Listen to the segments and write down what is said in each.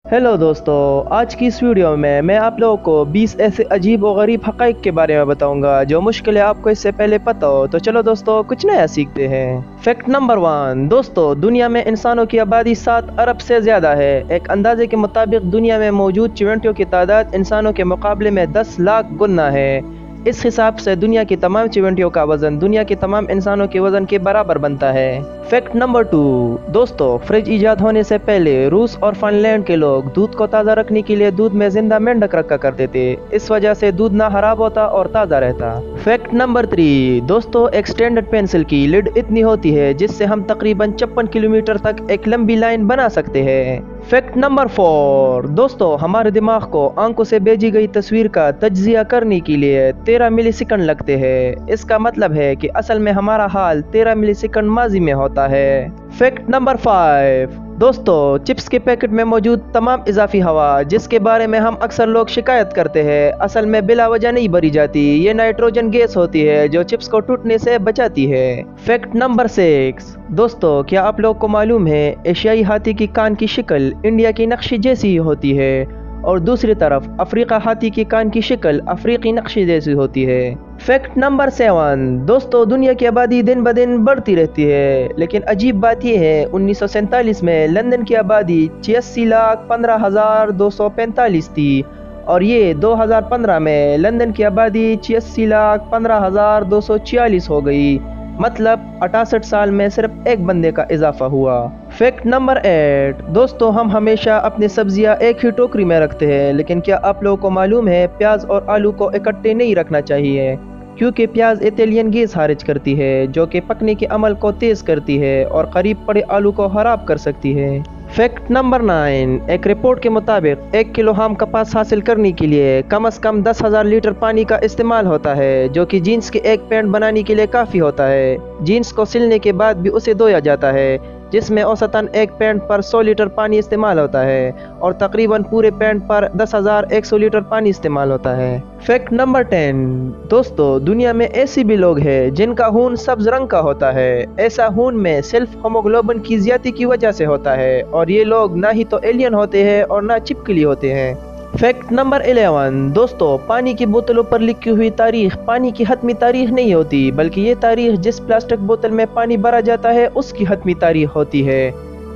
Hello दोस्तों, आज की इस वीडियो में मैं आप लोगों को 20 ऐसे अजीब और गरीब हक़ाइक़ के बारे में बताऊंगा जो मुश्किल है आपको इससे पहले पता हो। तो चलो दोस्तों, कुछ नया सीखते हैं। Fact number 1। दोस्तों, दुनिया में इंसानों की आबादी 7 अरब से ज़्यादा है। एक अंदाजे के मुताबिक दुनिया में मौजूद चिमटियों की तादाद इंसानों के मुकाबले में 10 लाख गुना है। इस हिसाब से दुनिया की तमाम चिमटियों का वज़न दुनिया के तमाम इंसानों के वज़न के बराबर बनता है। Fact number 2। दोस्तों, फ्रिज इजाद होने से पहले रूस और फिनलैंड के लोग दूध को ताज़ा रखने के लिए दूध में जिंदा मेंढक रखा करते थे। इस वजह से दूध ना खराब होता और ताज़ा रहता। Fact number 3। दोस्तों, एक स्टैंडर्ड पेंसिल की लिड इतनी होती है जिससे हम तकरीबन 56 किलोमीटर तक एक लंबी लाइन बना सकते हैं। Fact number 4। दोस्तों, हमारे दिमाग को आंखों से भेजी गई तस्वीर का तज्जिया करने के लिए 13 मिलीसेकंड लगते हैं। इसका मतलब है कि असल में हमारा हाल 13 मिलीसेकंड माजी में होता है। Fact number 5। दोस्तों, चिप्स के पैकेट में मौजूद तमाम इजाफी हवा जिसके बारे में हम अक्सर लोग शिकायत करते हैं, असल में बिला वजह नहीं भरी जाती। ये नाइट्रोजन गैस होती है जो चिप्स को टूटने से बचाती है। Fact number 6। दोस्तों, क्या आप लोग को मालूम है एशियाई हाथी की कान की शक्ल इंडिया की नक्शे जैसी ही होती है और दूसरी तरफ अफ्रीका हाथी की कान की शक्ल अफ्रीकी नक्शे जैसी होती है। Fact number 7। दोस्तों, दुनिया की आबादी दिन ब दिन बढ़ती रहती है, लेकिन अजीब बात यह है 1947 में लंदन की आबादी 86,15,245 थी और ये 2015 में लंदन की आबादी 86,15,246 हो गई। मतलब 68 साल में सिर्फ एक बंदे का इजाफा हुआ। Fact number 8। दोस्तों, हम हमेशा अपनी सब्जियां एक ही टोकरी में रखते हैं, लेकिन क्या आप लोगों को मालूम है प्याज और आलू को इकट्ठे नहीं रखना चाहिए, क्योंकि प्याज इथेलियन गैस खारिज करती है जो कि पकने के अमल को तेज करती है और करीब पड़े आलू को खराब कर सकती है। Fact number 9। एक रिपोर्ट के मुताबिक 1 किलो हाम कपास हासिल करने के लिए कम से कम 10,000 लीटर पानी का इस्तेमाल होता है, जो कि जीन्स के एक पैंट बनाने के लिए काफ़ी होता है। जीन्स को सिलने के बाद भी उसे धोया जाता है, जिसमें औसतन एक पैंट पर 100 लीटर पानी इस्तेमाल होता है और तकरीबन पूरे पैंट पर 10,100 लीटर पानी इस्तेमाल होता है। Fact number 10। दोस्तों, दुनिया में ऐसे भी लोग हैं जिनका खून सब्ज रंग का होता है। ऐसा खून में सेल्फ होमोग्लोबिन की ज्यादती की वजह से होता है और ये लोग ना ही तो एलियन होते हैं और ना चिपकली होते हैं। Fact number 11। दोस्तों, पानी की बोतलों पर लिखी हुई तारीख पानी की हतमी तारीख नहीं होती, बल्कि ये तारीख जिस प्लास्टिक बोतल में पानी भरा जाता है उसकी हतमी तारीख होती है।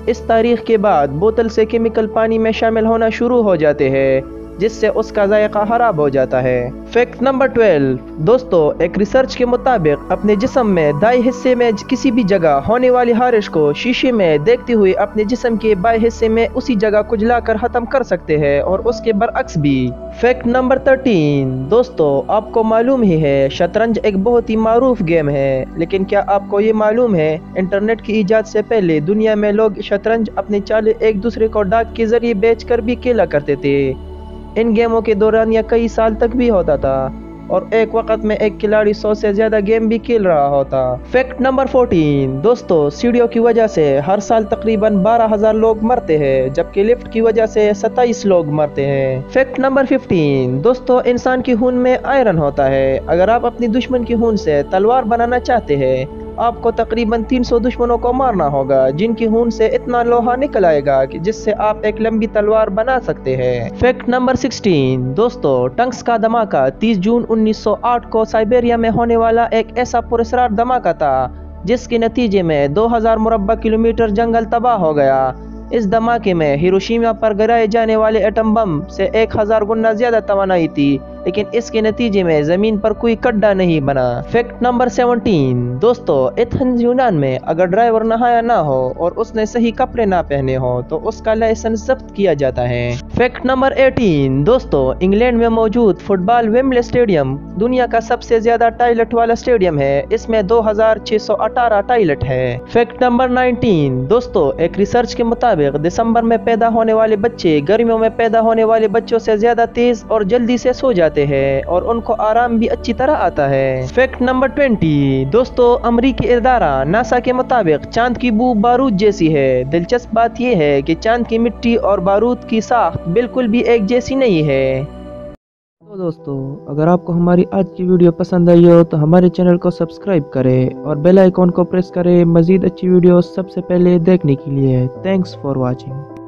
इस तारीख के बाद बोतल से केमिकल पानी में शामिल होना शुरू हो जाते हैं, जिससे उसका जायका खराब हो जाता है। Fact number 12। दोस्तों, एक रिसर्च के मुताबिक अपने जिस्म में दाएं हिस्से में किसी भी जगह होने वाली हारिश को शीशे में देखते हुए अपने जिस्म के बाएं हिस्से में उसी जगह कुचलाकर खत्म कर सकते हैं और उसके बरअक्स भी। Fact number 13। दोस्तों, आपको मालूम ही है शतरंज एक बहुत ही मारूफ गेम है, लेकिन क्या आपको ये मालूम है इंटरनेट की इजाद से पहले दुनिया में लोग शतरंज अपने चाले एक दूसरे को डाक के जरिए बेचकर भी खेला करते थे। इन गेमों के दौरान यह कई साल तक भी होता था और एक वक्त में एक खिलाड़ी 100 से ज्यादा गेम भी खेल रहा होता। Fact number 14। दोस्तों, सीढ़ियों की वजह से हर साल तकरीबन 12,000 लोग मरते हैं, जबकि लिफ्ट की वजह से 27 लोग मरते हैं। Fact number 15। दोस्तों, इंसान की खून में आयरन होता है। अगर आप अपनी दुश्मन की खून से तलवार बनाना चाहते हैं, आपको तकरीबन 300 दुश्मनों को मारना होगा जिनकी खून से इतना लोहा निकल आएगा कि जिससे आप एक लंबी तलवार बना सकते हैं। Fact number 16। दोस्तों, टंक्स का धमाका 30 जून 1908 को साइबेरिया में होने वाला एक ऐसा पुरस्कार धमाका था जिसके नतीजे में 2000 मुरब्बा किलोमीटर जंगल तबाह हो गया। इस धमाके में हिरोशिमा पर गिराए जाने वाले एटम बम से 1000 गुना ज्यादा तवानाई थी, लेकिन इसके नतीजे में जमीन पर कोई गड्ढा नहीं बना। Fact number 17। दोस्तों, एथेंस यूनान में अगर ड्राइवर नहाया ना हो और उसने सही कपड़े ना पहने हो तो उसका लाइसेंस जब्त किया जाता है। Fact number 18। दोस्तों, इंग्लैंड में मौजूद फुटबॉल वेम्बले स्टेडियम दुनिया का सबसे ज्यादा टॉयलेट वाला स्टेडियम है। इसमें 2618 टॉयलेट है। Fact number 19। दोस्तों, एक रिसर्च के मुताबिक दिसंबर में पैदा होने वाले बच्चे गर्मियों में पैदा होने वाले बच्चों से ज्यादा तेज और जल्दी से सो जाते हैं और उनको आराम भी अच्छी तरह आता है। Fact number 20। दोस्तों, अमेरिकी इदारा नासा के मुताबिक चांद की बू बारूद जैसी है। दिलचस्प बात यह है कि चांद की मिट्टी और बारूद की साख्त बिल्कुल भी एक जैसी नहीं है। तो दोस्तों, अगर आपको हमारी आज की वीडियो पसंद आई हो तो हमारे चैनल को सब्सक्राइब करें और बेल आइकॉन को प्रेस करें मजीद अच्छी वीडियो सबसे पहले देखने के लिए। Thanks for watching.